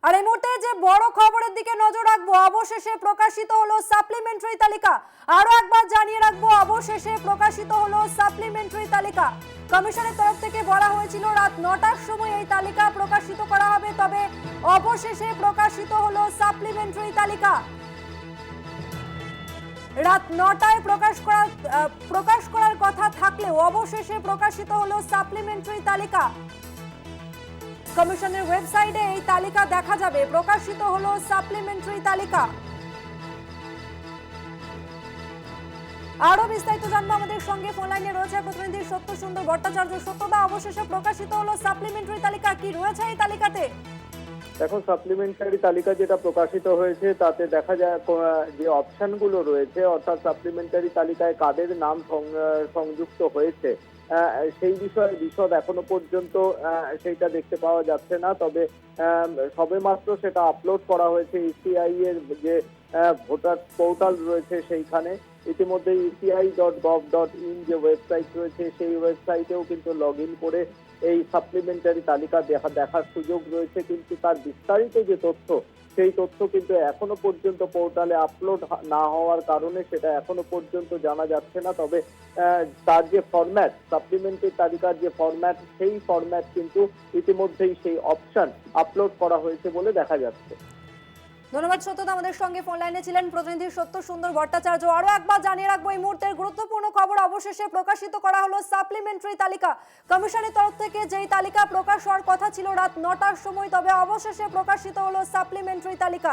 আর এই মুহূর্তে যে বড় খবরের দিকে নজর রাখবো, অবশেষে প্রকাশিত হলো সাপ্লিমেন্টারি তালিকা। আরো একবার জানিয়ে রাখবো, অবশেষে প্রকাশিত হলো সাপ্লিমেন্টারি তালিকা। কমিশনের তরফ থেকে বলা হয়েছিল রাত 9টার সময় এই তালিকা প্রকাশিত করা হবে, তবে অবশেষে প্রকাশিত হলো সাপ্লিমেন্টারি তালিকা। রাত 9টায় প্রকাশ করার কথা থাকলেও অবশেষে প্রকাশিত হলো সাপ্লিমেন্টারি তালিকা। কমিশনের ওয়েবসাইটে এই তালিকা দেখা যাবে। প্রকাশিত হলো সাপ্লিমেন্টারি তালিকা। আরো বিস্তারিত জানবো, আমাদের সঙ্গে ফোন লাইনে রয়েছে প্রতিনিধি সত্য সুন্দর ভট্টাচার্য। সত্যদা, অবশেষে প্রকাশিত হলো সাপ্লিমেন্টারি তালিকা, কি রয়েছে এই তালিকাতে? দেখো, সাপ্লিমেন্টারি তালিকা যেটা প্রকাশিত হয়েছে তাতে দেখা যায় যে অপশনগুলো রয়েছে, অর্থাৎ সাপ্লিমেন্টারি তালিকায় কাদের নাম সংযুক্ত হয়েছে সেই বিষয়ে বিশদ এখনো পর্যন্ত সেইটা দেখতে পাওয়া যাচ্ছে না। তবে সবেমাত্র সেটা আপলোড করা হয়েছে ইসিআই এর যে ভোটার পোর্টাল রয়েছে সেইখানে। ইতিমধ্যে eci.gov.in যে ওয়েবসাইট রয়েছে সেই ওয়েবসাইটেও কিন্তু লগ ইন করে এই সাপ্লিমেন্টারি তালিকা দেখার সুযোগ রয়েছে, কিন্তু তার বিস্তারিত যে তথ্য সেই তথ্য কিন্তু এখনো পর্যন্ত পোর্টালে আপলোড না হওয়ার কারণে সেটা এখনো পর্যন্ত জানা যাচ্ছে না। তবে তার যে ফরম্যাট, সাপ্লিমেন্টারি তালিকার যে ফরম্যাট, সেই ফরম্যাট কিন্তু ইতিমধ্যেই সেই অপশন আপলোড করা হয়েছে বলে দেখা যাচ্ছে। ধন্যবাদ সত্যদা, আমাদের সঙ্গে ফোন লাইনে ছিলেন প্রতিনিধি সত্য সুন্দর ভট্টাচার্য। আরো একবার জানিয়ে রাখবো, এই মুহূর্তের গুরুত্বপূর্ণ খবর, অবশেষে প্রকাশিত করা হলো সাপ্লিমেন্টারি তালিকা। কমিশনের তরফ থেকে যেই তালিকা প্রকাশ হওয়ার কথা ছিল রাত 9টার সময়, তবে অবশেষে প্রকাশিত হলো সাপ্লিমেন্টারি তালিকা।